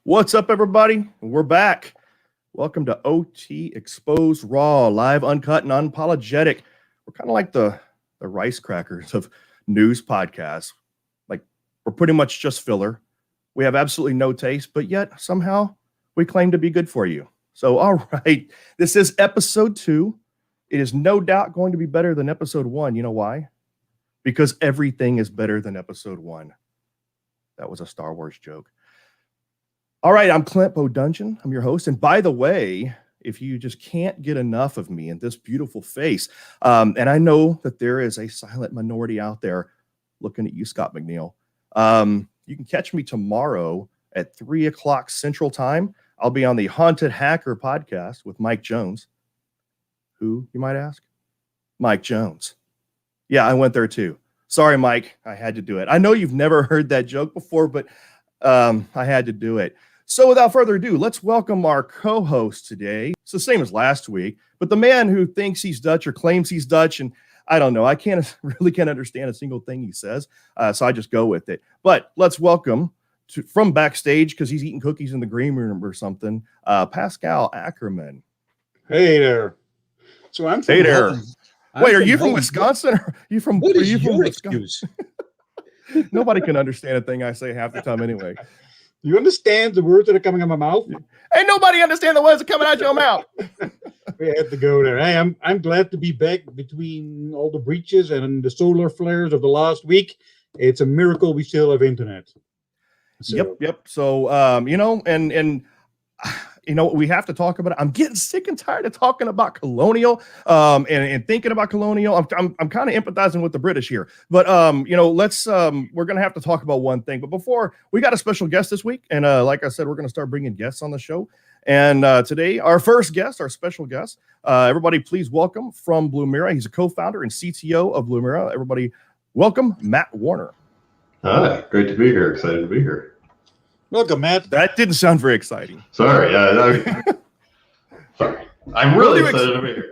What's up, everybody? We're back. Welcome to OT Exposed Raw, live, uncut, and unapologetic. We're kind of like the rice crackers of news podcasts. Like, we're pretty much just filler. We have absolutely no taste, but yet somehow we claim to be good for you. So, all right, this is episode 2. It is no doubt going to be better than episode 1. You know why? Because everything is better than episode 1. That was a Star Wars joke. All right, I'm Clint Bodungeon. I'm your host. And by the way, if you just can't get enough of me and this beautiful face, and I know that there is a silent minority out there looking at you, Scott McNeil. You can catch me tomorrow at 3 o'clock Central Time. I'll be on the Haunted Hacker podcast with Mike Jones. Who, you might ask? Mike Jones. Yeah, I went there too. Sorry, Mike. I had to do it. I know you've never heard that joke before, but I had to do it. So without further ado, let's welcome our co-host today. It's the same as last week, but the man who thinks he's Dutch or claims he's Dutch, and I don't know, I really can't understand a single thing he says, so I just go with it. But let's welcome from backstage, because he's eating cookies in the green room or something, Pascal Ackerman. Hey there. So I'm from Hey there. Holland. Wait, are you from Wisconsin? Or are you from? What are is you your from excuse? Nobody can understand a thing I say half the time anyway. You understand the words that are coming out of my mouth? Ain't nobody understand the words that are coming out your mouth. We had to go there. Hey, I'm glad to be back between all the breaches and the solar flares of the last week. It's a miracle we still have internet. So, Yep. So, we have to talk about it. I'm getting sick and tired of talking about Colonial, and thinking about Colonial. I'm kind of empathizing with the British here, but we're gonna have to talk about one thing. But before, we got a special guest this week, and like I said, we're gonna start bringing guests on the show. And today, our first guest, our special guest, everybody, please welcome from Blumira. He's a co-founder and CTO of Blumira. Everybody, welcome Matt Warner. Hi, great to be here. Excited to be here. welcome, Matt. That didn't sound very exciting. Sorry. Sorry. I'm really excited to be here.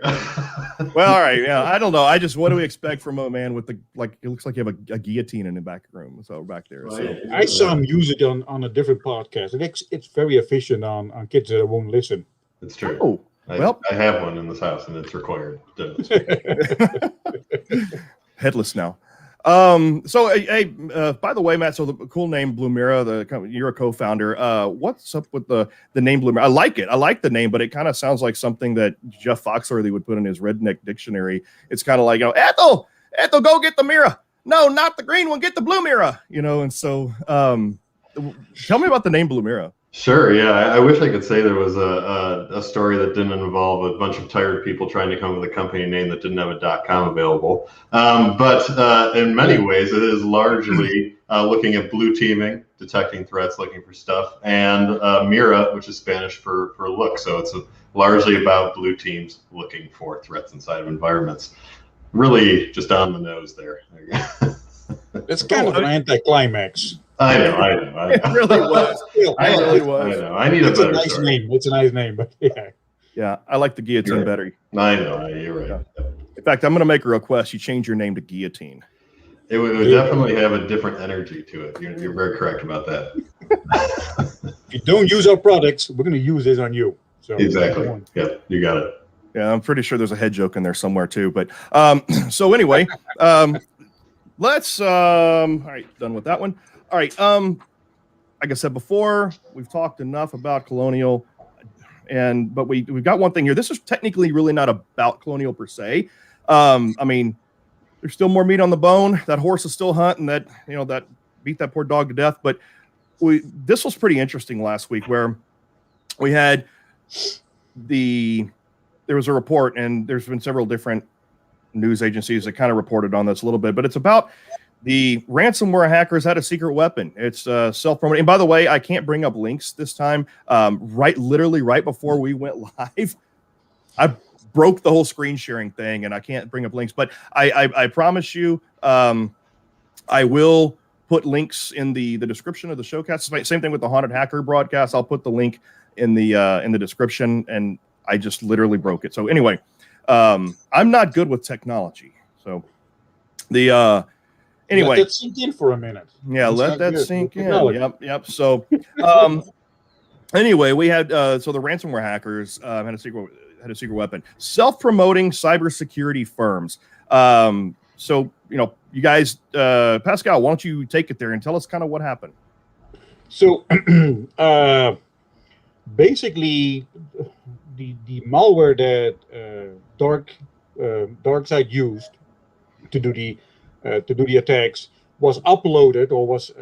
Well, all right. Yeah, I don't know. What do we expect from a man with it looks like you have a guillotine in the back room. So back there. So. I saw him use it on a different podcast. It's very efficient on kids that won't listen. It's true. Oh, I have one in this house and it's required. Headless now. So by the way, Matt, so the cool name Blumira, you're a co-founder. What's up with the name Blumira? I like it. I like the name, but it kind of sounds like something that Jeff Foxworthy would put in his redneck dictionary. It's kind of like, Ethel, go get the mirror. No, not the green one. Get the Blumira. And so tell me about the name Blumira. Sure. Yeah. I wish I could say there was a story that didn't involve a bunch of tired people trying to come up with a company name that didn't have a .com available. But in many ways, it is largely looking at blue teaming, detecting threats, looking for stuff, and Mira, which is Spanish for look. So it's largely about blue teams looking for threats inside of environments. Really just on the nose there. It's kind of an anticlimax. I know. It really was. I know. I need a better nice story. name. It's a nice name, but yeah. Yeah, I like the guillotine better. I know. You're right. Yeah. In fact, I'm going to make a request. You change your name to Guillotine. It would definitely have a different energy to it. You're very correct about that. If you don't use our products, we're going to use this on you. So exactly. Yeah, you got it. Yeah, I'm pretty sure there's a head joke in there somewhere too. But so anyway, let's all right, done with that one. All right. Like I said before, we've talked enough about Colonial, but we've got one thing here. This is technically really not about Colonial per se. I mean, there's still more meat on the bone. That horse is still hunting. That beat that poor dog to death. But this was pretty interesting last week, where we had there was a report, and there's been several different news agencies that kind of reported on this a little bit, but it's about the ransomware hackers had a secret weapon. It's self-promoting. And by the way, I can't bring up links this time. Literally right before we went live, I broke the whole screen sharing thing, and I can't bring up links. But I promise you, I will put links in the description of the showcast. Same thing with the Haunted Hacker broadcast. I'll put the link in the description, and I just literally broke it. So anyway, I'm not good with technology. So anyway, let that sink in for a minute. Yeah, let that sink in. Yep. So, anyway, we had so the ransomware hackers had a secret weapon, self-promoting cybersecurity firms. So you guys, Pascal, why don't you take it there and tell us kind of what happened? So, basically, the malware that DarkSide used to do the attacks was uploaded or was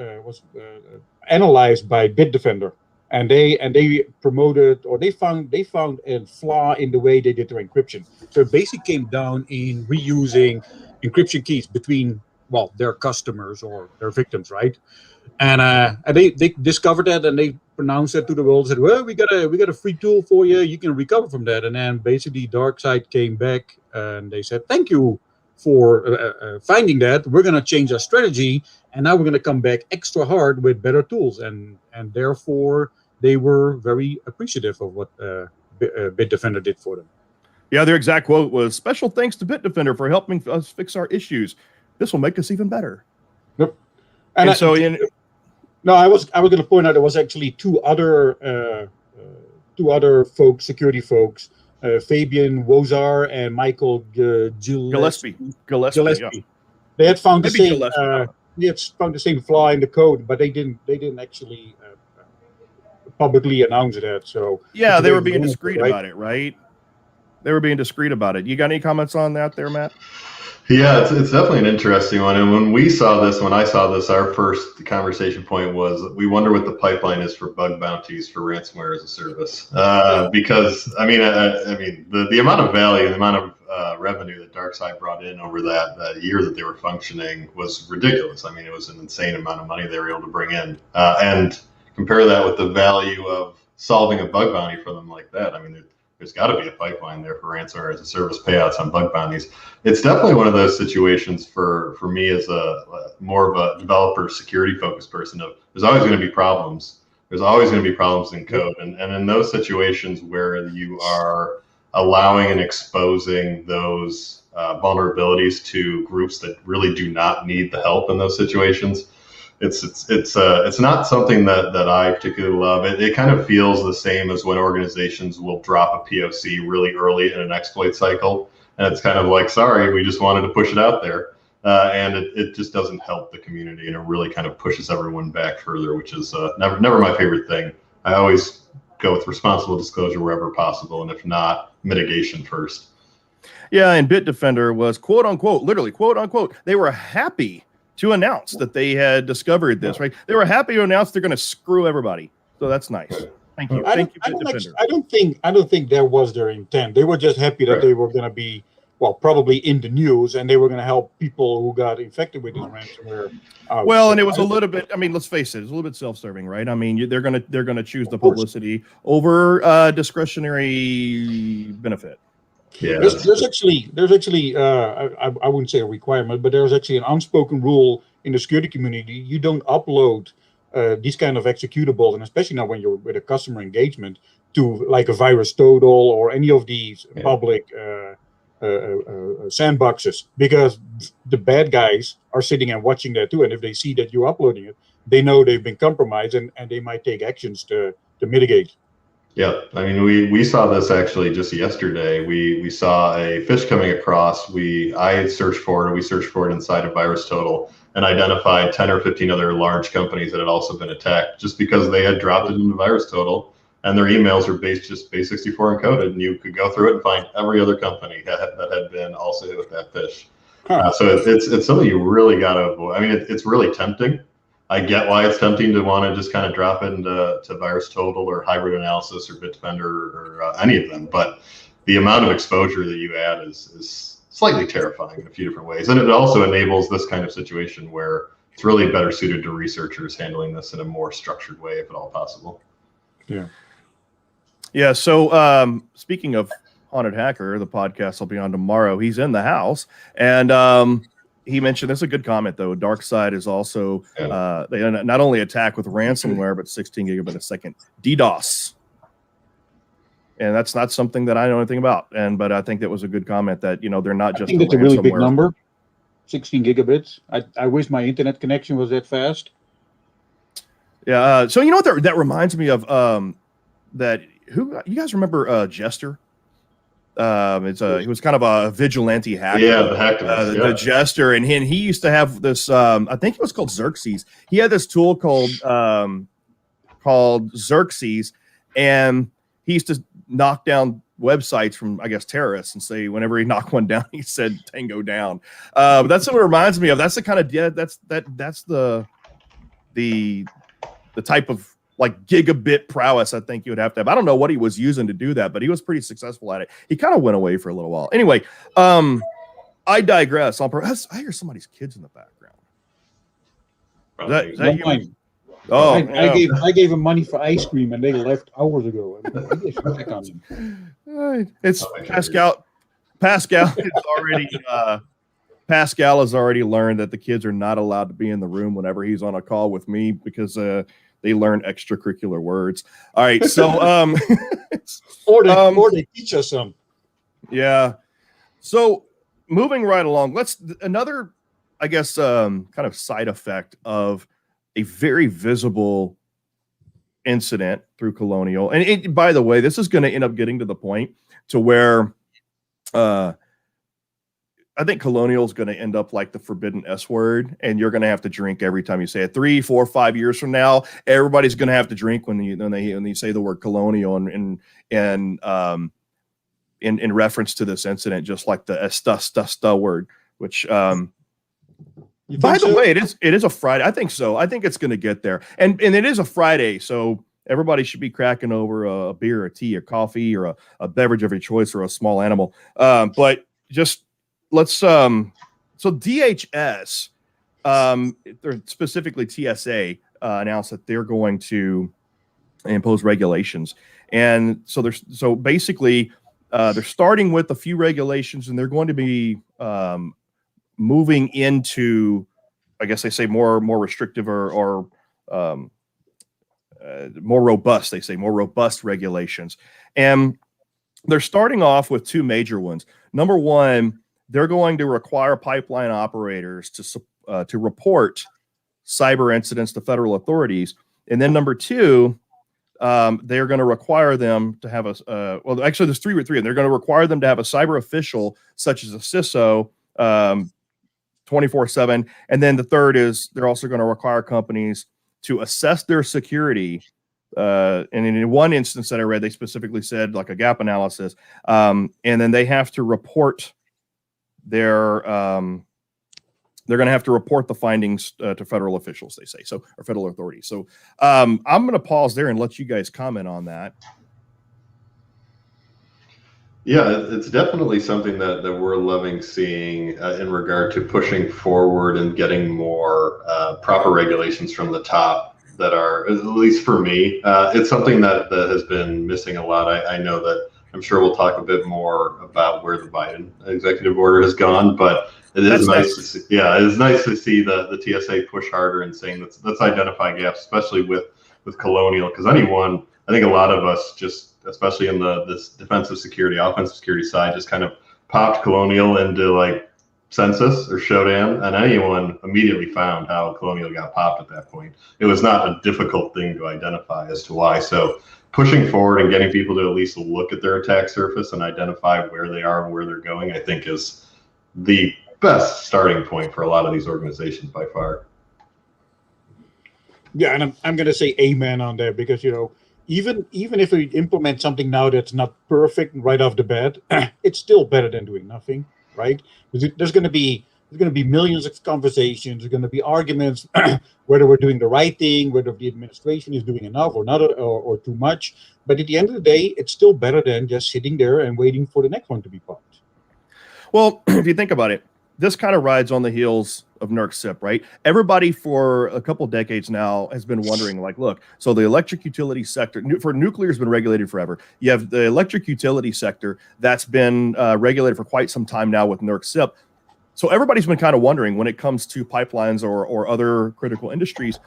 analyzed by Bitdefender, and they promoted, or they found a flaw in the way they did their encryption. So it basically came down in reusing encryption keys between their customers or their victims, right? And they discovered that, and they pronounced it to the world, said, well, we got a free tool for you, you can recover from that. And then basically DarkSide came back and they said, thank you for finding that. We're going to change our strategy, and now we're going to come back extra hard with better tools. And therefore they were very appreciative of what Bitdefender did for them. Yeah, their exact quote was, special thanks to Bitdefender for helping us fix our issues. This will make us even better. Yep. And so I was going to point out there was actually two other folks, security folks, Fabian Wozar and Michael Gillespie. Yeah. They had found the same flaw in the code, but they didn't actually publicly announce that. So yeah, they were being discreet about it, right? They were being discreet about it. You got any comments on that there, Matt? Yeah, it's definitely an interesting one. And when I saw this, our first conversation point was, we wonder what the pipeline is for bug bounties for ransomware as a service. Because the amount of value, the amount of revenue that DarkSide brought in over that year that they were functioning was ridiculous. I mean, it was an insane amount of money they were able to bring in. And compare that with the value of solving a bug bounty for them like that. I mean, there's got to be a pipeline there for ransomware as a service payouts on bug bounties. It's definitely one of those situations for me as a more of a developer security focused person of, there's always going to be problems. There's always going to be problems in code. And in those situations where you are allowing and exposing those vulnerabilities to groups that really do not need the help in those situations, it's not something that I particularly love. It kind of feels the same as when organizations will drop a POC really early in an exploit cycle, and it's kind of like, sorry, we just wanted to push it out there, and it just doesn't help the community, and it really kind of pushes everyone back further, which is never my favorite thing. I always go with responsible disclosure wherever possible, and if not, mitigation first. Yeah, and Bitdefender was quote unquote, literally quote unquote, they were happy to announce that they had discovered this, right? They were happy to announce they're going to screw everybody. So that's nice. Thank you. Thank you, Bitdefender. I don't think that was their intent. They were just happy that they were going to be, probably in the news, and they were going to help people who got infected with this ransomware. And it was a little bit, I mean, let's face it, it's a little bit self-serving, right? I mean, they're going to choose the publicity over discretionary benefit. Yeah, there's actually I wouldn't say a requirement, but there's actually an unspoken rule in the security community. You don't upload these kind of executables, and especially now when you're with a customer engagement, to like a VirusTotal or any of these public sandboxes, because the bad guys are sitting and watching that too, and if they see that you're uploading it, they know they've been compromised, and they might take actions to mitigate. Yeah, I mean, we saw this actually just yesterday. We saw a phish coming across. I searched for it. We searched for it inside of VirusTotal and identified 10 or 15 other large companies that had also been attacked just because they had dropped it into VirusTotal, and their emails were just base64 encoded, and you could go through it and find every other company that had been also hit with that phish. So it's something you really got to avoid. I mean, it's really tempting. I get why it's tempting to want to just kind of drop it into Virus Total or Hybrid Analysis or Bitdefender or any of them. But the amount of exposure that you add is slightly terrifying in a few different ways. And it also enables this kind of situation where it's really better suited to researchers handling this in a more structured way, if at all possible. Yeah. Yeah. So speaking of Haunted Hacker, the podcast will be on tomorrow. He's in the house, and he mentioned this is a good comment though. DarkSide is also they not only attack with ransomware, but 16 gigabit a second DDoS, and that's not something that I know anything about. But I think that was a good comment that they're not just. I think that's a really big number. 16 gigabits. I wish my internet connection was that fast. Yeah. So you know what that reminds me of? That who you guys remember Jester? He was kind of a vigilante hacker. Yeah, the hacktivist, the Jester, and he used to have this. I think it was called Xerxes. He had this tool called Xerxes, and he used to knock down websites from, I guess, terrorists, and say whenever he knocked one down, he said "Tango down." But that's what it reminds me of. That's the kind of that's the type of like gigabit prowess I think you would have to have. I don't know what he was using to do that, but he was pretty successful at it. He kind of went away for a little while. Anyway, I digress. I hear somebody's kids in the background. Is that you? Oh, I gave them money for ice cream and they left hours ago. I should check on them. It's Pascal. Pascal has already learned that the kids are not allowed to be in the room whenever he's on a call with me because they learn extracurricular words. All right, so or they teach us some. Yeah. So moving right along, another, I guess, kind of side effect of a very visible incident through Colonial. And by the way, this is going to end up getting to the point to where I think Colonial is going to end up like the forbidden S word, and you're going to have to drink every time you say it. 3, 4, 5 years from now, everybody's going to have to drink when they say the word Colonial and in reference to this incident, just like the esta word. Which, by the way, it is a Friday. I think so. I think it's going to get there, and it is a Friday, so everybody should be cracking over a beer, a tea, a coffee, or a beverage of your choice, or a small animal. But just let's so DHS, specifically TSA, announced that they're going to impose regulations, and so basically they're starting with a few regulations, and they're going to be moving into, I guess they say more restrictive or more robust. They say more robust regulations, and they're starting off with two major ones. Number one, they're going to require pipeline operators to report cyber incidents to federal authorities. And then number two, they're going to require them to have well, actually there's three, and they're going to require them to have a cyber official such as a CISO 24/7. And then the third is they're also going to require companies to assess their security. And in one instance that I read, they specifically said like a gap analysis. And then they have to report they're going to have to report the findings to federal officials, they say, so, or federal authorities. So I'm going to pause there and let you guys comment on that. Yeah, it's definitely something that we're loving seeing in regard to pushing forward and getting more proper regulations from the top that are, at least for me, it's something that has been missing a lot. I know that I'm sure we'll talk a bit more about where the Biden executive order has gone, but it is nice to see. Yeah, it is nice to see the TSA push harder and saying let's identify gaps, especially with Colonial, because I think a lot of us just, especially in this defensive security, offensive security side, just kind of popped Colonial into like Census or Shodan, and anyone immediately found how Colonial got popped at that point. It was not a difficult thing to identify as to why. So pushing forward and getting people to at least look at their attack surface and identify where they are and where they're going, I think is the best starting point for a lot of these organizations by far. Yeah, and I'm going to say amen on that, because, even if we implement something now that's not perfect right off the bat, it's still better than doing nothing, right? There's going to be there's going to be millions of conversations. There's going to be arguments whether we're doing the right thing, whether the administration is doing enough or not, or too much. But at the end of the day, it's still better than just sitting there and waiting for the next one to be pumped. Well, if you think about it, this kind of rides on the heels of NERC SIP, right? Everybody for a couple decades now has been wondering, like, look, so the electric utility sector for nuclear has been regulated forever. You have the electric utility sector that's been regulated for quite some time now with NERC SIP. So everybody's been kind of wondering when it comes to pipelines or other critical industries,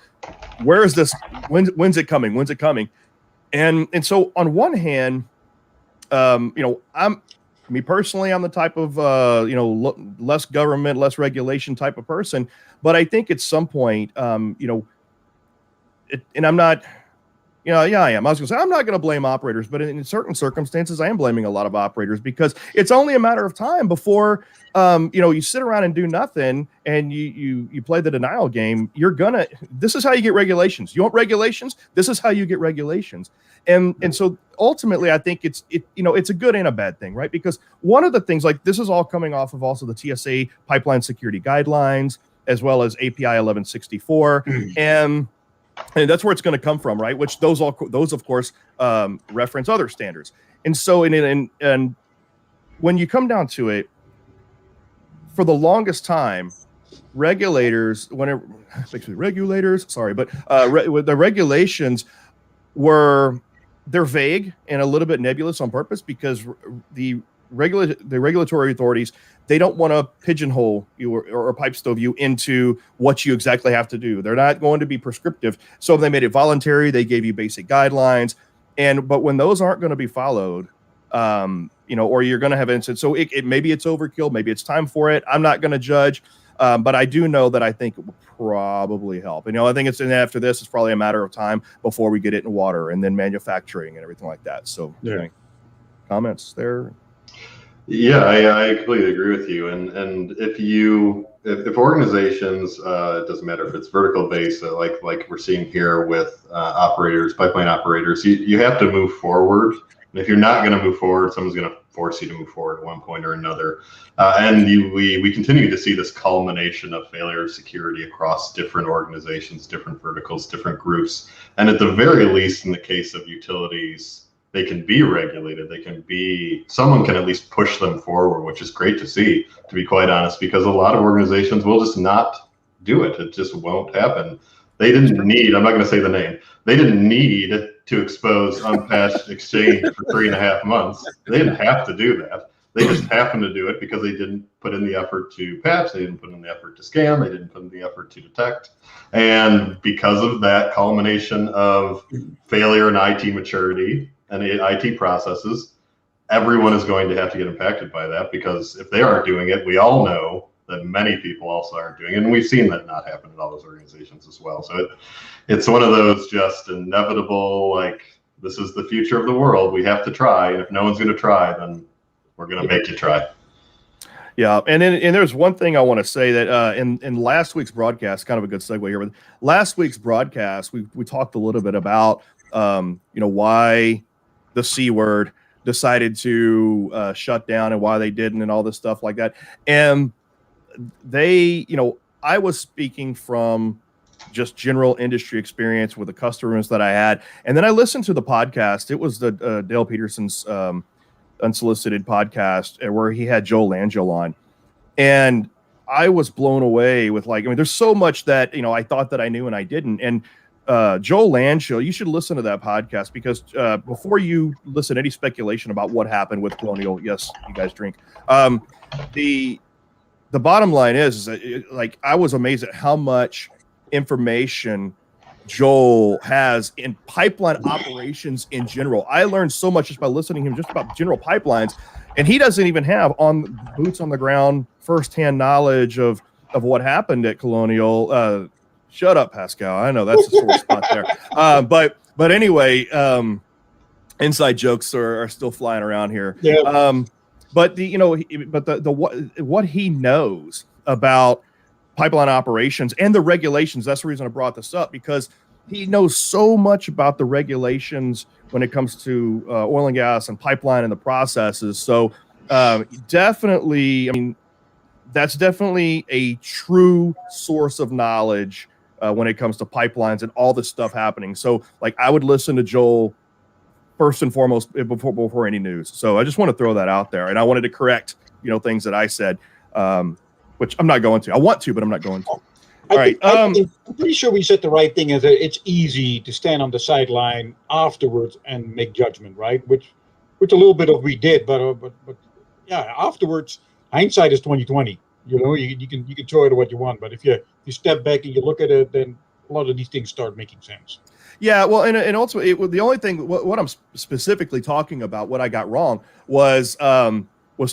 where is this? When's it coming? When's it coming? And so on one hand, me personally, I'm the type of, less government, less regulation type of person. But I think at some point, and I'm not, I am. I was going to say, I'm not going to blame operators, but in certain circumstances, I am blaming a lot of operators because it's only a matter of time before, you sit around and do nothing and you play the denial game. This is how you get regulations. You want regulations? This is how you get regulations. And so ultimately, I think it's a good and a bad thing, right? Because one of the things, like, this is all coming off of also the TSA pipeline security guidelines, as well as API 1164. And that's where it's going to come from, right? Which those of course reference other standards. And so and when you come down to it, for the longest time, the regulations they're vague and a little bit nebulous on purpose because the regulatory authorities, they don't want to pigeonhole you or pipe stove you into what you exactly have to do. They're not going to be prescriptive. So they made it voluntary. They gave you basic guidelines. But when those aren't going to be followed, or you're going to have incidents. So maybe it's overkill. Maybe it's time for it. I'm not going to judge. But I do know that I think it will probably help. I think after this, it's probably a matter of time before we get it in water and then manufacturing and everything like that. So comments there? Yeah, I completely agree with you. And if organizations, it doesn't matter if it's vertical based, like we're seeing here with pipeline operators, you have to move forward. And if you're not going to move forward, someone's going to force you to move forward at one point or another. And we continue to see this culmination of failure of security across different organizations, different verticals, different groups. And at the very least, in the case of utilities, they can be regulated. Someone can at least push them forward, which is great to see, to be quite honest, because a lot of organizations will just not do it. It just won't happen. They didn't need, I'm not going to say the name, they didn't need to expose unpatched Exchange for 3.5 months. They didn't have to do that. They just happened to do it because they didn't put in the effort to patch, they didn't put in the effort to scan, they didn't put in the effort to detect. And because of that culmination of failure in IT maturity and IT processes, everyone is going to have to get impacted by that, because if they aren't doing it, we all know that many people also aren't doing it. And we've seen that not happen in all those organizations as well. So it's one of those just inevitable, like, this is the future of the world. We have to try. And if no one's going to try, then we're going to make you try. Yeah. And there's one thing I want to say that in last week's broadcast, kind of a good segue here, but last week's broadcast, we talked a little bit about, why the C word decided to shut down and why they didn't and all this stuff like that. And I was speaking from just general industry experience with the customers that I had. And then I listened to the podcast. It was the Dale Peterson's unsolicited podcast where he had Joel Langell on. And I was blown away with, there's so much that, I thought that I knew and I didn't. And Joel Langell, you should listen to that podcast, because before you listen to any speculation about what happened with Colonial, yes, you guys drink. The bottom line is that, I was amazed at how much information Joel has in pipeline operations in general. I learned so much just by listening to him, just about general pipelines, and he doesn't even have boots on the ground, firsthand knowledge of what happened at Colonial. Shut up, Pascal. I know that's a sore spot there. But anyway, inside jokes are still flying around here. Yeah. But what he knows about pipeline operations and the regulations, that's the reason I brought this up, because he knows so much about the regulations when it comes to oil and gas and pipeline and the processes. So definitely, that's definitely a true source of knowledge when it comes to pipelines and all this stuff happening. So like I would listen to Joel first and foremost before any news. So I just want to throw that out there. And I wanted to correct, things that I said, which I'm not going to. I want to, but I'm not going to. I'm pretty sure we said the right thing, is that it's easy to stand on the sideline afterwards and make judgment, right? Which a little bit of we did, but yeah, afterwards, hindsight is 2020. You can throw it at what you want, but if you step back and you look at it, then a lot of these things start making sense. Yeah, well, and also the only thing what I'm specifically talking about, what I got wrong was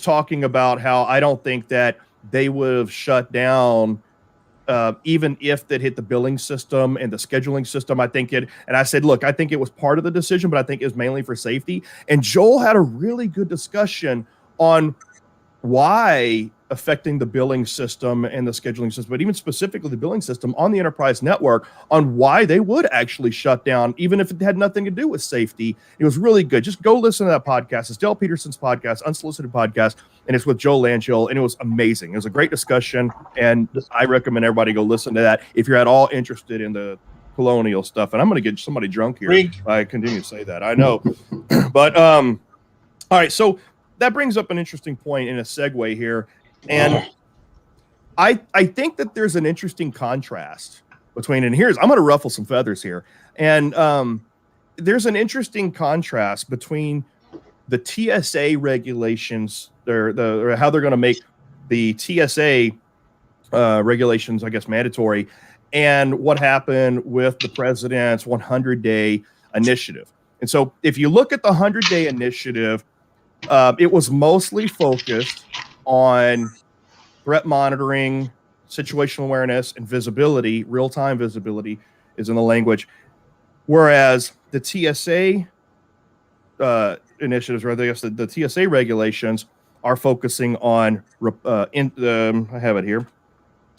talking about how I don't think that they would have shut down. Even if that hit the billing system and the scheduling system, and I said, look, I think it was part of the decision, but I think it was mainly for safety. And Joel had a really good discussion on why affecting the billing system and the scheduling system, but even specifically the billing system on the enterprise network, on why they would actually shut down, even if it had nothing to do with safety. It was really good. Just go listen to that podcast. It's Dale Peterson's podcast, Unsolicited Podcast, and it's with Joel Langill, and it was amazing. It was a great discussion, and I recommend everybody go listen to that if you're at all interested in the colonial stuff. And I'm going to get somebody drunk here. I continue to say that. I know. But, all right, so that brings up an interesting point in a segue here. And I think that there's an interesting contrast between, and I'm going to ruffle some feathers here. And there's an interesting contrast between the TSA regulations, or how they're going to make the TSA regulations, I guess, mandatory, and what happened with the president's 100-day initiative. And so if you look at the 100-day initiative, it was mostly focused on threat monitoring, situational awareness, and visibility. Real-time visibility is in the language. Whereas the TSA initiatives, or I guess the TSA regulations, are focusing on, I have it here.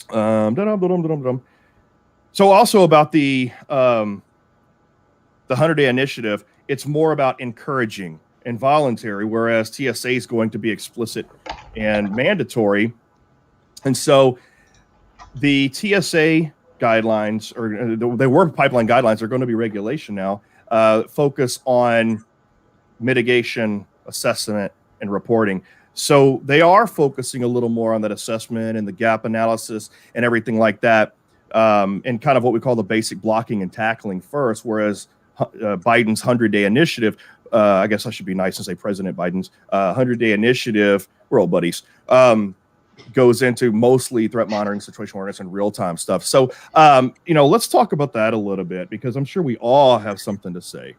So also about the 100-day initiative, it's more about encouraging and voluntary, whereas TSA is going to be explicit and mandatory. And so the TSA guidelines, or they were pipeline guidelines, are going to be regulation now, focus on mitigation, assessment, and reporting. So they are focusing a little more on that assessment and the gap analysis and everything like that, and kind of what we call the basic blocking and tackling first, whereas Biden's 100-day initiative, I guess I should be nice and say President Biden's 100-day initiative, we're all buddies, goes into mostly threat monitoring, situational awareness, and real-time stuff. So, let's talk about that a little bit, because I'm sure we all have something to say.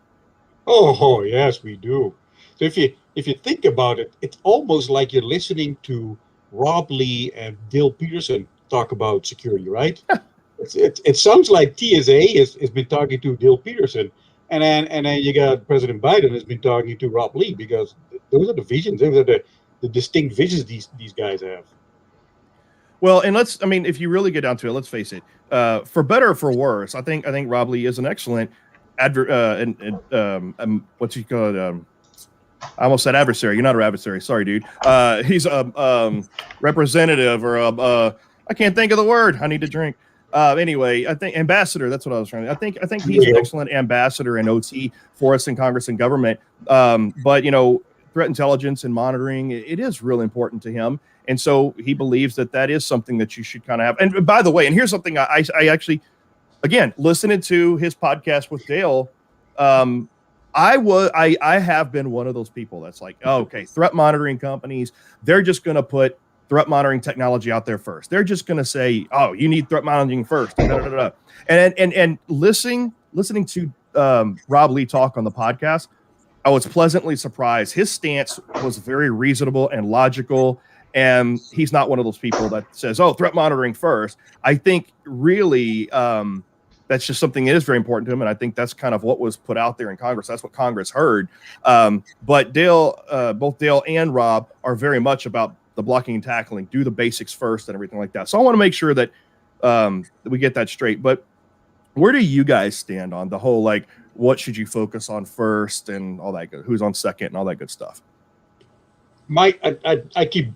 Oh, yes, we do. So if you think about it, it's almost like you're listening to Rob Lee and Dale Peterson talk about security, right? It sounds like TSA has been talking to Dale Peterson. And then you got President Biden has been talking to Rob Lee, because those are the visions. Those are the distinct visions these guys have. Well, and if you really get down to it, let's face it, for better or for worse, I think Rob Lee is an excellent what's he called? I almost said adversary. You're not an adversary. Sorry, dude. He's a representative, or I can't think of the word. I need to drink. Anyway, I think ambassador. That's what I was trying to. I think he's an excellent ambassador in OT for us in Congress and government. But threat intelligence and monitoring, it is really important to him, and so he believes that is something that you should kind of have. And by the way, and here's something I actually, again, listening to his podcast with Dale, I have been one of those people that's like, oh, okay, threat monitoring companies, they're just going to put threat monitoring technology out there first. They're just going to say, oh, you need threat monitoring first. And listening to Rob Lee talk on the podcast, I was pleasantly surprised. His stance was very reasonable and logical, and he's not one of those people that says, oh, threat monitoring first. I think really that's just something that is very important to him, and I think that's kind of what was put out there in Congress. That's what Congress heard. But both Dale and Rob are very much about the blocking and tackling, do the basics first and everything like that. So I want to make sure that we get that straight. But where do you guys stand on the whole, like, what should you focus on first and all that good, who's on second and all that good stuff? I keep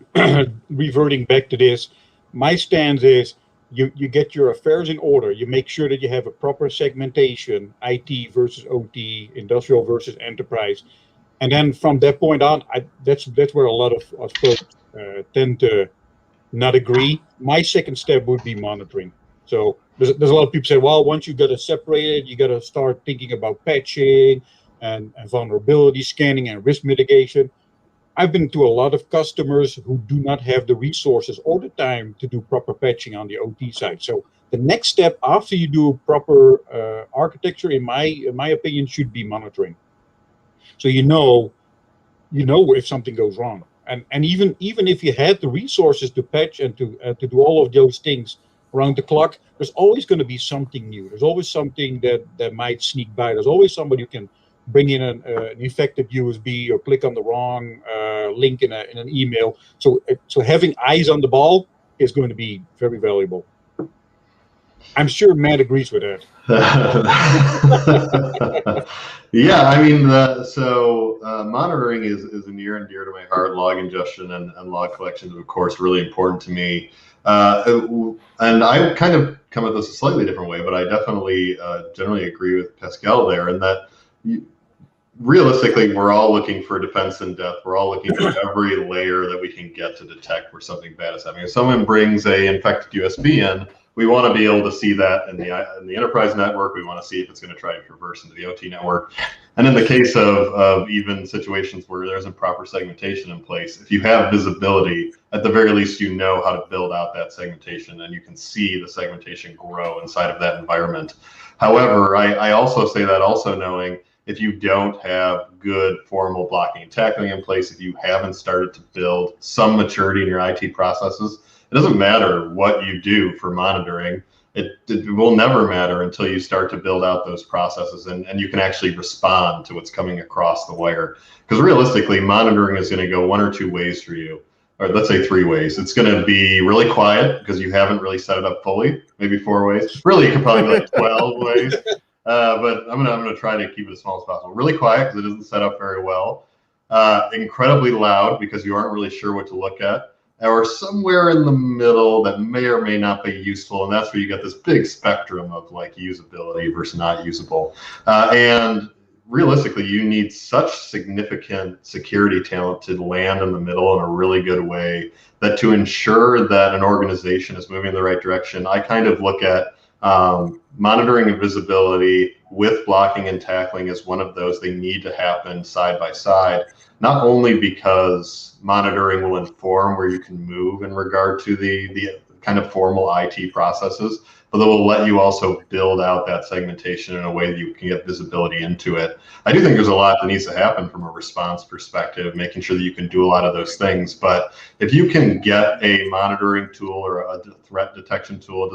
reverting back to this. My stance is you get your affairs in order. You make sure that you have a proper segmentation, IT versus OT, industrial versus enterprise. And then from that point on, that's where a lot of us folks tend to not agree. My second step would be monitoring. So there's a lot of people say, well, once you got to separate it, you got to start thinking about patching and vulnerability scanning and risk mitigation. I've been to a lot of customers who do not have the resources or the time to do proper patching on the OT side. So the next step after you do proper architecture, in my opinion, should be monitoring. So you know if something goes wrong, and even if you had the resources to patch and to do all of those things around the clock, there's always going to be something new. There's always something that might sneak by. There's always somebody who can bring in an infected USB or click on the wrong link in an email. So having eyes on the ball is going to be very valuable. I'm sure Matt agrees with that. Yeah, I mean, monitoring is near and dear to my heart. Log ingestion and log collection is, of course, really important to me. And I kind of come at this a slightly different way, but I definitely generally agree with Pascal there, in that realistically, we're all looking for defense in depth. We're all looking for every layer that we can get to detect where something bad is happening. If someone brings a infected USB in, we want to be able to see that in the enterprise network. We want to see if it's going to try to traverse into the OT network. And in the case of even situations where there isn't proper segmentation in place, if you have visibility, at the very least, you know how to build out that segmentation, and you can see the segmentation grow inside of that environment. However, I also say that also knowing if you don't have good formal blocking and tackling in place, if you haven't started to build some maturity in your IT processes, it doesn't matter what you do for monitoring. It will never matter until you start to build out those processes and you can actually respond to what's coming across the wire. Because realistically, monitoring is going to go one or two ways for you, or let's say 3 ways. It's going to be really quiet because you haven't really set it up fully, maybe 4 ways. Really, it could probably be like 12 ways. But I'm gonna try to keep it as small as possible. Really quiet because it isn't set up very well. Incredibly loud because you aren't really sure what to look at. Or somewhere in the middle that may or may not be useful, and that's where you get this big spectrum of like usability versus not usable. And realistically, you need such significant security talent to land in the middle in a really good way that to ensure that an organization is moving in the right direction, I kind of look at monitoring and visibility with blocking and tackling as one of those. They need to happen side by side, not only because monitoring will inform where you can move in regard to the kind of formal IT processes, but it will let you also build out that segmentation in a way that you can get visibility into it. I do think there's a lot that needs to happen from a response perspective, making sure that you can do a lot of those things. But if you can get a monitoring tool or a threat detection tool,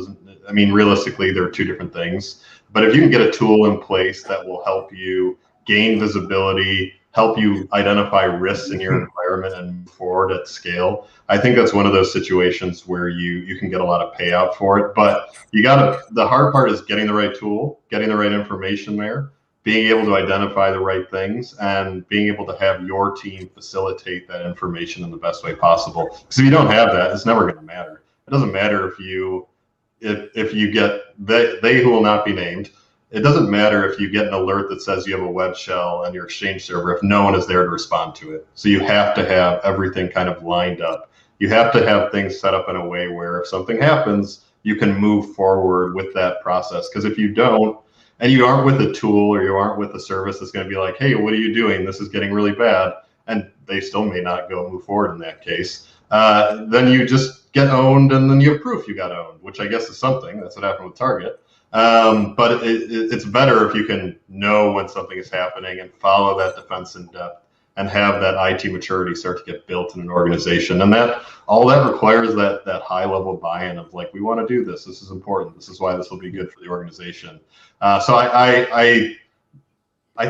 realistically, there are 2 different things. But if you can get a tool in place that will help you gain visibility, help you identify risks in your environment and move forward at scale, I think that's one of those situations where you can get a lot of payout for it. But the hard part is getting the right tool, getting the right information there, being able to identify the right things, and being able to have your team facilitate that information in the best way possible. Because if you don't have that, it's never going to matter. It doesn't matter if you get they who will not be named. It doesn't matter if you get an alert that says you have a web shell on your Exchange server if no one is there to respond to it. So you have to have everything kind of lined up. You have to have things set up in a way where if something happens, you can move forward with that process. Because if you don't, and you aren't with a tool or you aren't with a service that's going to be like, hey, what are you doing? This is getting really bad. And they still may not move forward in that case. Then you just get owned, and then you have proof you got owned, which I guess is something. That's what happened with Target. But it's better if you can know when something is happening and follow that defense in depth and have that IT maturity start to get built in an organization. And all that requires that high level buy-in of like, we want to do this. This is important. This is why this will be good for the organization. So I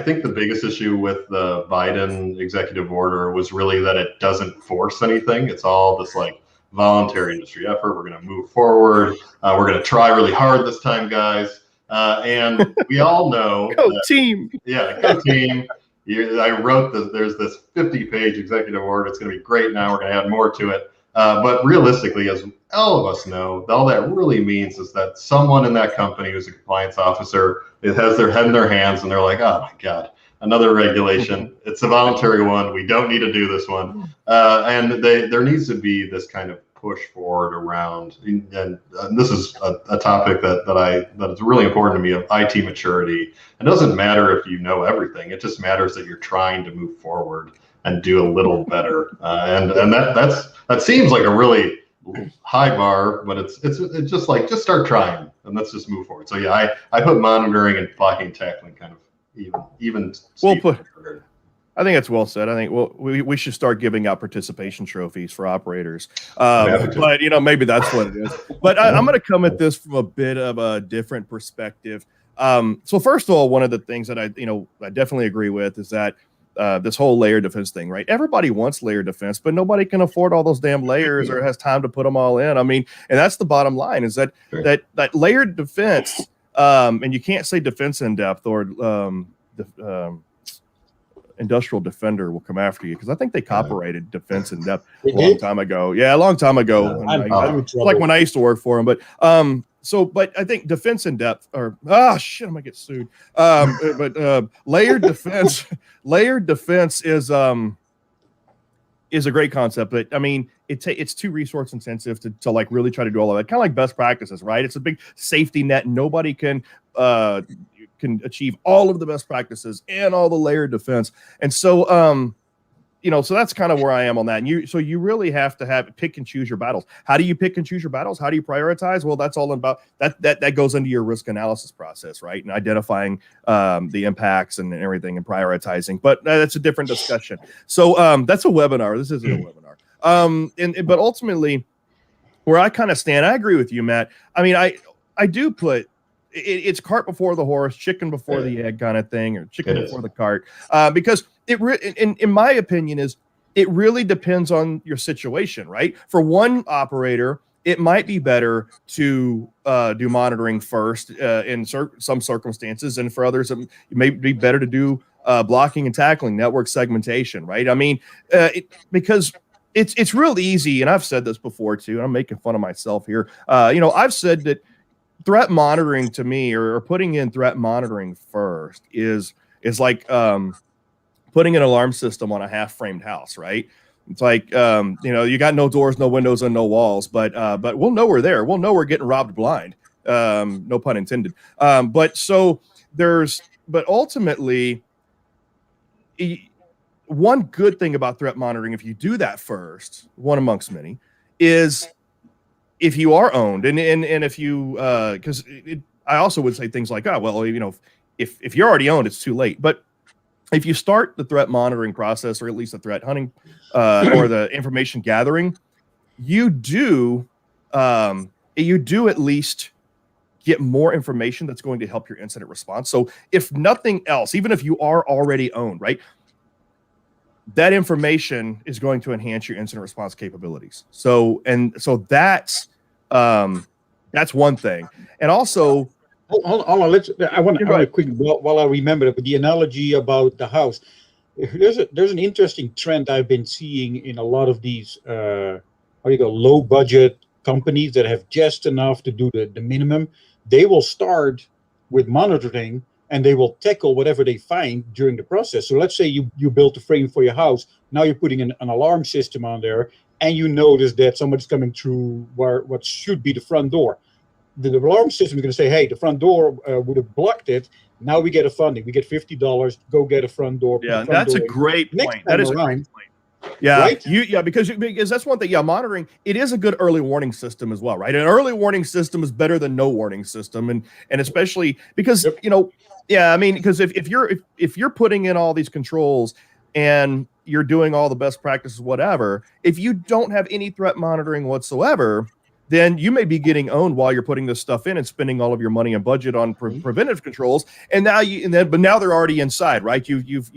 think the biggest issue with the Biden executive order was really that it doesn't force anything. It's all this like voluntary industry effort. We're going to move forward. We're going to try really hard this time, guys. And we all know Go team. Yeah, go team. I wrote this. There's this 50-page executive order. It's going to be great. Now we're going to add more to it. But realistically, as all of us know, all that really means is that someone in that company who's a compliance officer, it has their head in their hands, and they're like, "Oh my God, another regulation. It's a voluntary one. We don't need to do this one." And there needs to be this kind of push forward around, and this is a topic that is really important to me, of IT maturity. It doesn't matter if you know everything. It just matters that you're trying to move forward and do a little better. And that seems like a really high bar, but it's just like, just start trying and let's just move forward. So yeah, I put monitoring and blocking and tackling kind of even. I think that's well said. I think we should start giving out participation trophies for operators. But maybe that's what it is. But I'm going to come at this from a bit of a different perspective. So first of all, one of the things that I definitely agree with is that this whole layer defense thing, right? Everybody wants layer defense, but nobody can afford all those damn layers or has time to put them all in. I mean, and that's the bottom line, is that layered defense, and you can't say defense in depth or Industrial Defender will come after you, because I think they copyrighted defense in depth a long time ago. Yeah, a long time ago. Like when I used to work for them. But but I think defense in depth, or I'm gonna get sued. But layered defense is a great concept. But I mean, it's too resource intensive to like really try to do all of that. Kind of like best practices, right? It's a big safety net. Nobody can achieve all of the best practices and all the layered defense. And so, so that's kind of where I am on that. And you really have to pick and choose your battles. How do you pick and choose your battles? How do you prioritize? Well, that's all about that goes into your risk analysis process, right? And identifying the impacts and everything and prioritizing. But that's a different discussion. So that's a webinar. This isn't a webinar. But ultimately, where I kind of stand, I agree with you, Matt. I mean, I do put it's cart before the horse, chicken before the egg kind of thing, or chicken before the cart, because in my opinion, it really depends on your situation, right? For one operator, it might be better to do monitoring first in some circumstances, and for others, it may be better to do blocking and tackling, network segmentation, right? I mean, because it's real easy, and I've said this before too, and I'm making fun of myself here. I've said that threat monitoring to me, or putting in threat monitoring first, is like putting an alarm system on a half-framed house, right? It's like you got no doors, no windows, and no walls, but we'll know we're there. We'll know we're getting robbed blind. No pun intended. But ultimately, one good thing about threat monitoring, if you do that first, one amongst many, is if you are owned, and if you, because I also would say things like, if you're already owned, it's too late. But if you start the threat monitoring process, or at least the threat hunting, or the information gathering, you do at least get more information that's going to help your incident response. So if nothing else, even if you are already owned, right, that information is going to enhance your incident response capabilities. So that's one thing. And also, hold on, I want to quick, while I remember it, but the analogy about the house, there's an interesting trend I've been seeing in a lot of these low budget companies that have just enough to do the minimum. They will start with monitoring, and they will tackle whatever they find during the process. So let's say you built a frame for your house. Now you're putting an alarm system on there, and you notice that somebody's coming through what should be the front door. The alarm system is going to say, hey, the front door would have blocked it. Now we get a funding. We get $50. Go get a front door. Yeah, that's a great point. That is a great point. Yeah, right? Because that's one thing. Yeah, monitoring, it is a good early warning system as well, right? An early warning system is better than no warning system, and especially because because if you're putting in all these controls and you're doing all the best practices, whatever, if you don't have any threat monitoring whatsoever, then you may be getting owned while you're putting this stuff in and spending all of your money and budget on preventive controls. And now but now they're already inside, right? You've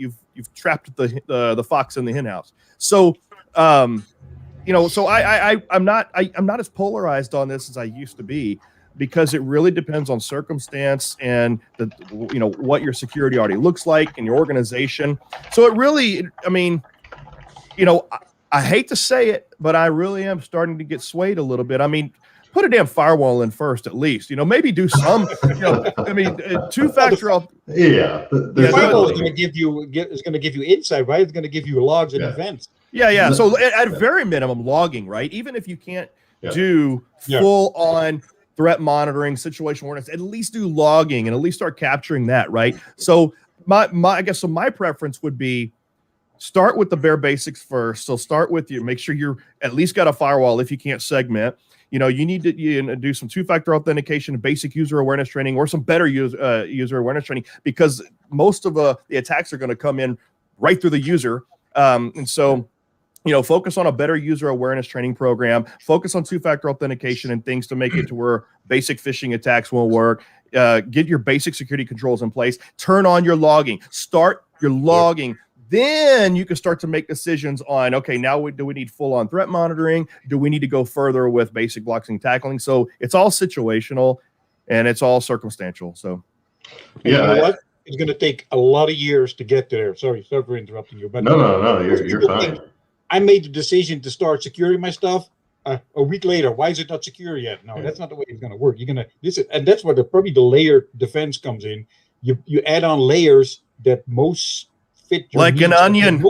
trapped the fox in the hen house. So, I'm not as polarized on this as I used to be. because it really depends on circumstance and what your security already looks like and your organization. So it really, I mean, I hate to say it, but I really am starting to get swayed a little bit. I mean, put a damn firewall in first, at least. Maybe do some. I mean, two-factor. Yeah, the firewall is going to give you insight, right? It's going to give you logs and events. Yeah. So at very minimum, logging, right? Even if you can't do full-on threat monitoring, situation awareness, at least do logging and at least start capturing that, right? So I guess my preference would be start with the bare basics first. So start with make sure you're at least got a firewall if you can't segment. You need to do some two-factor authentication, basic user awareness training, or some better user awareness training, because most of the attacks are going to come in right through the user. And so, focus on a better user awareness training program, focus on two-factor authentication and things to make it to where basic phishing attacks won't work. Get your basic security controls in place. Turn on your logging. Start your logging. Then you can start to make decisions on, okay, now do we need full-on threat monitoring? Do we need to go further with basic blocking and tackling? So it's all situational and it's all circumstantial. So, you know what? It's going to take a lot of years to get there. Sorry for interrupting you. But no, you're fine. I made the decision to start securing my stuff a week later. Why is it not secure yet? No, that's not the way it's going to work. And that's where probably the layer defense comes in. You add on layers that most fit your like an onion.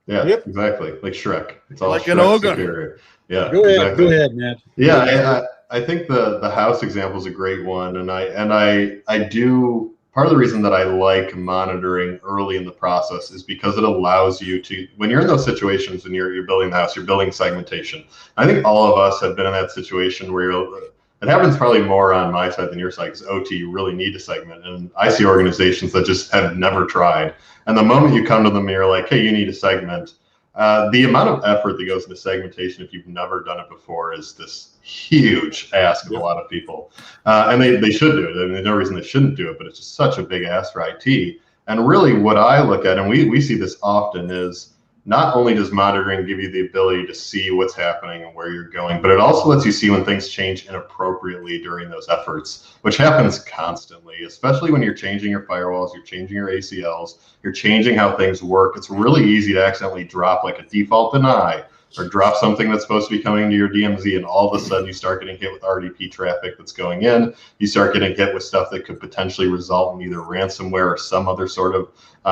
Yeah, exactly. Like Shrek. It's all like Shrek an ogre. superior. Yeah. Go ahead, Matt. Yeah, I think the house example is a great one, and I do. Part of the reason that I like monitoring early in the process is because it allows you to, when you're in those situations and you're building the house, you're building segmentation. I think all of us have been in that situation where it happens probably more on my side than your side, because OT, you really need to segment. And I see organizations that just have never tried. And the moment you come to them and you're like, hey, you need to segment, the amount of effort that goes into segmentation, if you've never done it before, is this huge ask of a lot of people. And they should do it. I mean, there's no reason they shouldn't do it, but it's just such a big ask for IT. And really what I look at, and we see this often, is not only does monitoring give you the ability to see what's happening and where you're going, but it also lets you see when things change inappropriately during those efforts, which happens constantly, especially when you're changing your firewalls, you're changing your ACLs, you're changing how things work. It's really easy to accidentally drop like a default deny or drop something that's supposed to be coming to your DMZ, and all of a sudden you start getting hit with RDP traffic that's going in. You start getting hit with stuff that could potentially result in either ransomware or some other sort of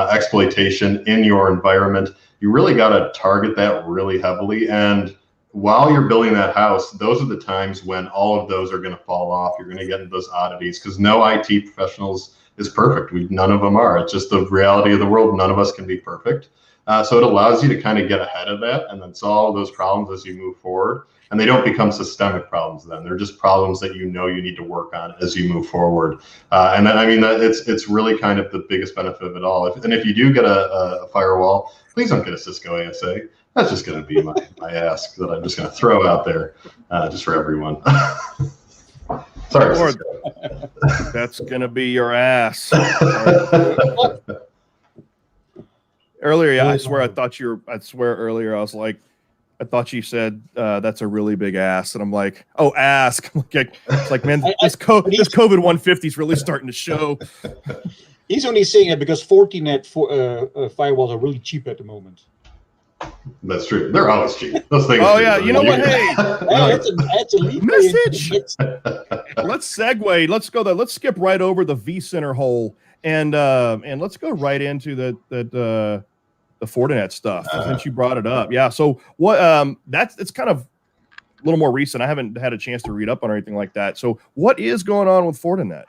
exploitation in your environment. You really got to target that really heavily. And while you're building that house, those are the times when all of those are going to fall off. You're going to get into those oddities, because no IT professionals is perfect. None of them are. It's just the reality of the world. None of us can be perfect. So it allows you to kind of get ahead of that and then solve those problems as you move forward. And they don't become systemic problems then. They're just problems that you need to work on as you move forward. And then, I mean, it's really kind of the biggest benefit of it all. If you do get a firewall, please don't get a Cisco ASA. That's just going to be my ask that I'm just going to throw out there just for everyone. Sorry, Lord, Cisco. That's going to be your ass. Earlier, I swear earlier, I was like, I thought you said that's a really big ass. And I'm like, oh, ask. It's like, man, this COVID 150 is really starting to show. He's only saying it because Fortinet firewalls are really cheap at the moment. That's true. They're always cheap. Those things. Oh, yeah. You know what? Hey, that's a lead message. Let's segue. Let's go there. Let's skip right over the vCenter hole and let's go right into the Fortinet stuff since you brought it up. Yeah. So what? It's kind of a little more recent. I haven't had a chance to read up on or anything like that. So what is going on with Fortinet?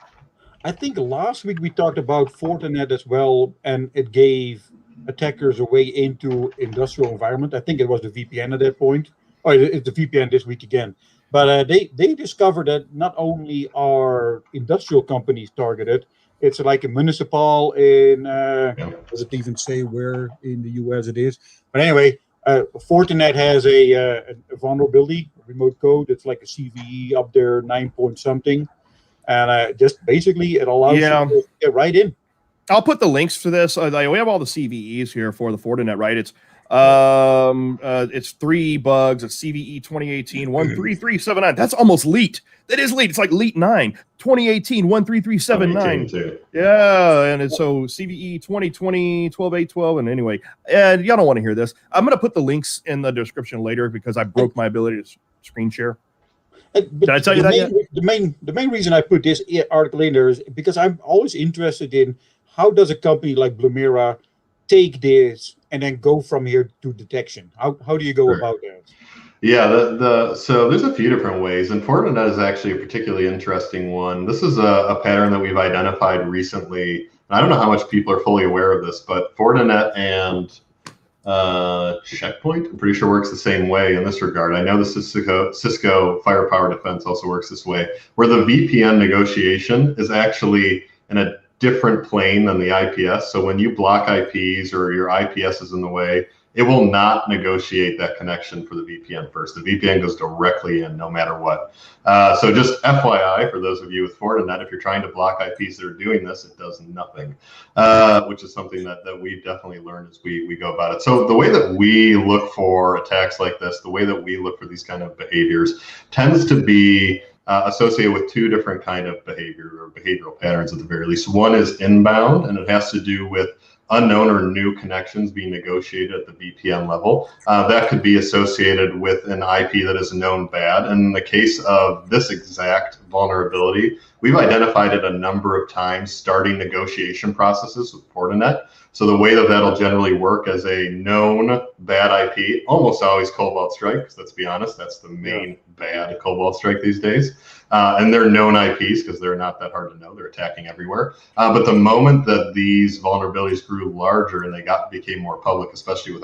I think last week we talked about Fortinet as well, and it gave attackers a way into industrial environment. I think it was the VPN at that point. Oh, it's the VPN this week again. But they discovered that not only are industrial companies targeted, it's like a municipal in, does it even say where in the US it is? But anyway, Fortinet has a vulnerability, remote code. It's like a CVE up there, 9 point something. And just basically it allows you to get right in. I'll put the links to this. We have all the CVEs here for the Fortinet, right? It's It's 3 bugs. It's CVE 2018 13379. That's almost leet. That is leet. It's like leet 9 2018 13379. Yeah, and it's so CVE 2020 12812. And anyway, and y'all don't want to hear this. I'm gonna put the links in the description later because I broke my ability to screen share. Did I tell you that yet? The main reason I put this article in there is because I'm always interested in how does a company like Blumira take this and then go from here to detection. How do you go about that? Yeah, so there's a few different ways, and Fortinet is actually a particularly interesting one. This is a pattern that we've identified recently. I don't know how much people are fully aware of this, but Fortinet and Checkpoint, I'm pretty sure, works the same way in this regard. I know the Cisco Firepower Defense also works this way, where the VPN negotiation is actually in a different plane than the IPS. So when you block IPs or your IPS is in the way, it will not negotiate that connection for the VPN first. The VPN goes directly in no matter what. So just FYI, for those of you with Fortinet, if you're trying to block IPs that are doing this, it does nothing, which is something that we've definitely learned as we go about it. So the way that we look for attacks like this, the way that we look for these kind of behaviors tends to be associated with 2 different kind of behavior or behavioral patterns at the very least. One is inbound, and it has to do with unknown or new connections being negotiated at the VPN level. That could be associated with an IP that is known bad. And in the case of this exact vulnerability, we've identified it a number of times starting negotiation processes with Fortinet. So the way that that'll generally work as a known bad IP, almost always Cobalt Strike, because let's be honest, that's the main bad Cobalt Strike these days. And they're known IPs because they're not that hard to know. They're attacking everywhere. But the moment that these vulnerabilities grew larger and they became more public, especially with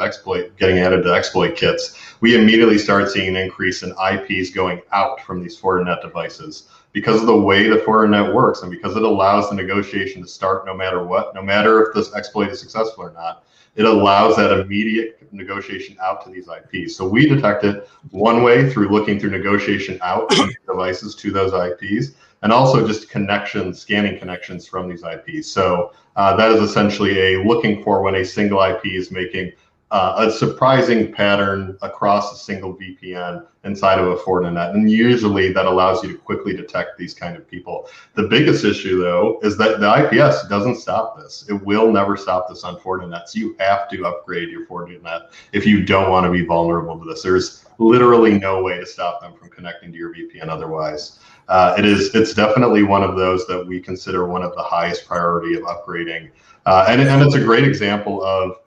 getting added to exploit kits, we immediately started seeing an increase in IPs going out from these Fortinet devices. Because of the way the Fortinet works and because it allows the negotiation to start no matter what, no matter if this exploit is successful or not, it allows that immediate negotiation out to these IPs. So we detect it one way through looking through negotiation out from devices to those IPs, and also just scanning connections from these IPs. So that is essentially looking for when a single IP is making a surprising pattern across a single VPN inside of a Fortinet. And usually that allows you to quickly detect these kind of people. The biggest issue, though, is that the IPS doesn't stop this. It will never stop this on Fortinet. So you have to upgrade your Fortinet if you don't want to be vulnerable to this. There's literally no way to stop them from connecting to your VPN otherwise. It's definitely one of those that we consider one of the highest priority of upgrading. And it's a great example of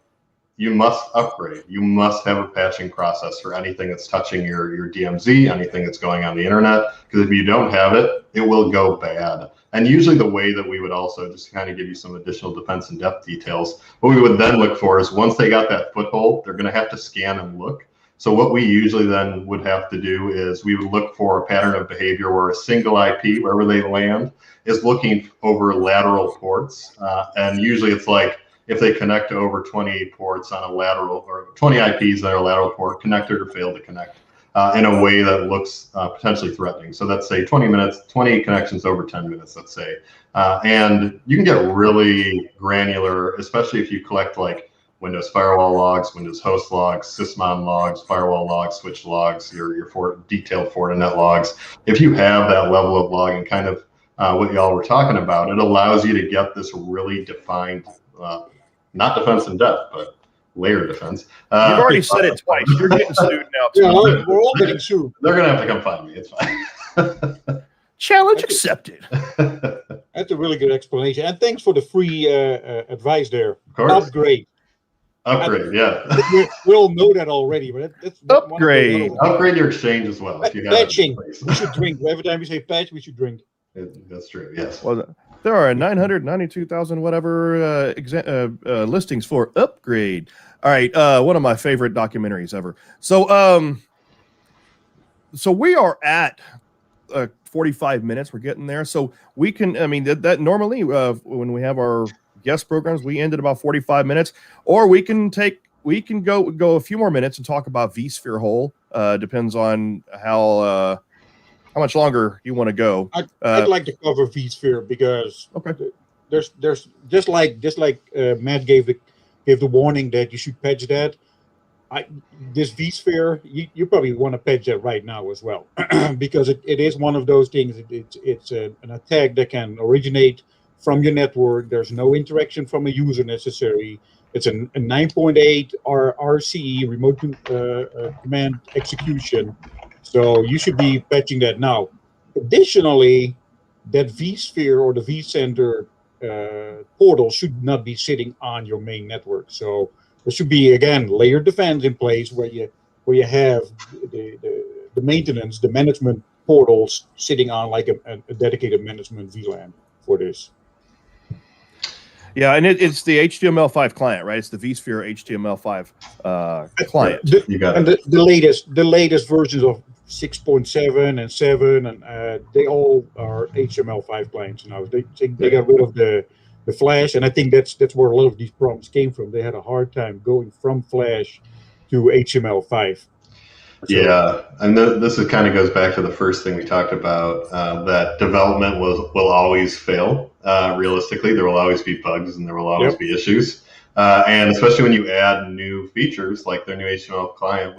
you must upgrade. You must have a patching process for anything that's touching your DMZ, anything that's going on the internet, because if you don't have it, it will go bad. And usually the way that we would also, just to kind of give you some additional defense in depth details, what we would then look for is once they got that foothold, they're going to have to scan and look. So what we usually then would have to do is we would look for a pattern of behavior where a single IP, wherever they land, is looking over lateral ports. And usually it's like, if they connect to over 20 ports on a lateral, or 20 IPs that are a lateral port, connected or failed to connect in a way that looks potentially threatening. So let's say 20 connections over 10 minutes, let's say. And you can get really granular, especially if you collect like Windows firewall logs, Windows host logs, sysmon logs, firewall logs, switch logs, your detailed Fortinet logs. If you have that level of logging, kind of what y'all were talking about, it allows you to get this really defined, not defense in depth, but layer defense. You've already said it twice. You're getting sued now. Yeah, we're all getting sued. They're going to have to come find me. It's fine. Challenge accepted. That's a really good explanation. And thanks for the free advice there. Of course. Upgrade, yeah. We all know that already, but that's upgrade. Upgrade your exchange as well. If you have patching. We should drink. Every time we say patch, we should drink. That's true. Yes. Well, there are 992,000 whatever listings for upgrade. All right, one of my favorite documentaries ever. So we are at 45 minutes. We're getting there. So we can. I mean, that normally when we have our guest programs, we end at about 45 minutes, or we can go a few more minutes and talk about vSphere hole. Depends on how much longer you want to go. I'd like to cover vSphere because there's just like Matt gave the warning that you should patch that. this vSphere, you probably want to patch that right now as well, because it is one of those things. It's an attack that can originate from your network. There's no interaction from a user necessary. It's a 9.8 RCE remote command execution. So you should be patching that now. Additionally, that vSphere or the vCenter portal should not be sitting on your main network. So there should be, again, layered defense in place where you have the maintenance, the management portals sitting on like a dedicated management VLAN for this. Yeah, and it's the HTML5 client, right? It's the vSphere HTML5 client. You got it. And the latest versions of 6.7 and 7, and they all are HTML5 clients now. They got rid of the Flash, and I think that's where a lot of these problems came from. They had a hard time going from Flash to HTML5. So, yeah, and this kind of goes back to the first thing we talked about, that development will always fail. Realistically, there will always be bugs and there will always be issues. And especially when you add new features like their new HTML client,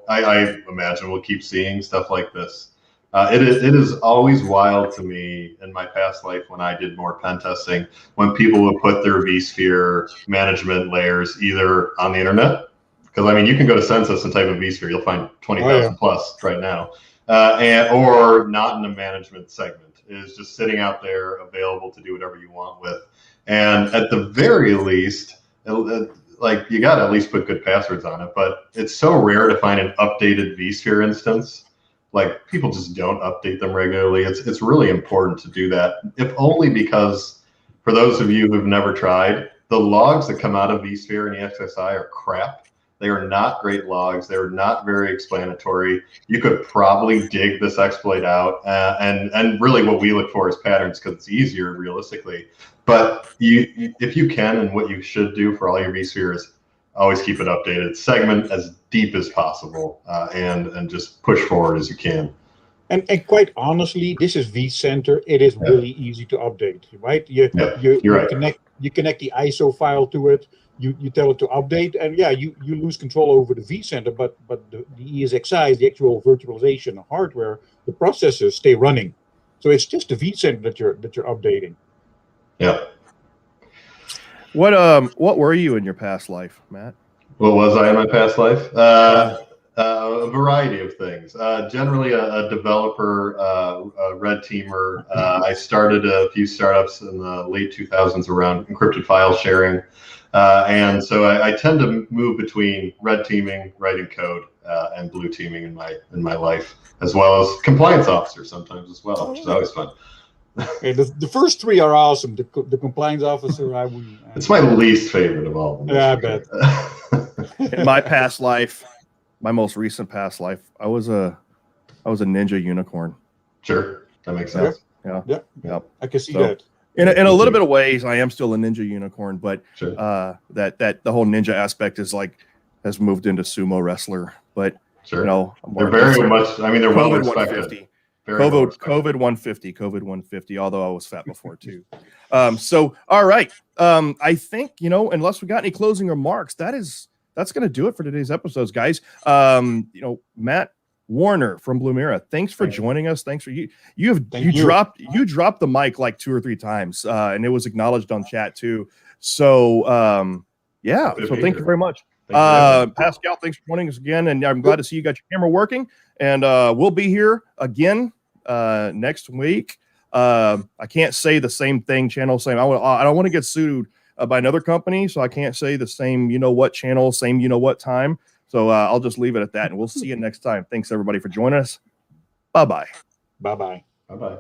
I imagine we'll keep seeing stuff like this. It is always wild to me in my past life when I did more pen testing, when people would put their vSphere management layers either on the internet, because I mean you can go to Census and type in vSphere, you'll find 20,000 plus right now, or not in a management segment. It is just sitting out there available to do whatever you want with. And at the very least, like you got to at least put good passwords on it, but it's so rare to find an updated vSphere instance. Like people just don't update them regularly. It's really important to do that, if only because for those of you who've never tried, the logs that come out of vSphere and EXSI are crap. They are not great logs. They're not very explanatory. You could probably dig this exploit out, and really what we look for is patterns because it's easier realistically. But if you can, and what you should do for all your vSpheres, always keep it updated. Segment as deep as possible, and just push forward as you can. And quite honestly, this is vCenter. It is really easy to update, right? You connect the ISO file to it. You tell it to update, and you lose control over the vCenter, but the ESXi, the actual virtualization hardware, the processors stay running. So it's just the vCenter that you're updating. Yeah. What were you in your past life, Matt? What was I in my past life? A variety of things. Generally a developer, a red teamer. I started a few startups in the late 2000s around encrypted file sharing. And so I tend to move between red teaming, writing code, and blue teaming in my life, as well as compliance officer sometimes as well, which is always fun. Okay, the first three are awesome. The compliance officer, it's my least favorite of all of them. Yeah, I bet. In my past life, my most recent past life, I was a ninja unicorn. Sure, that makes sense. Yeah. I can see that. In a little bit of ways, I am still a ninja unicorn, but sure. that the whole ninja aspect has moved into sumo wrestler. But sure, they're very much. I mean, they're well respected. COVID 150. Although I was fat before too. So all right. I think unless we got any closing remarks, that's going to do it for today's episodes, guys. Matt Warner from Blumira, thanks for joining us. Thanks for you dropped the mic like 2 or 3 times, and it was acknowledged on chat too. So so thank you very much. Pascal, thanks for joining us again, and I'm glad to see you got your camera working. And we'll be here again next week. I can't say the same thing, channel same. I don't want to get sued by another company, so I can't say the same what channel, same what time. So I'll just leave it at that, and we'll see you next time. Thanks everybody for joining us. Bye-bye. Bye-bye. Bye-bye.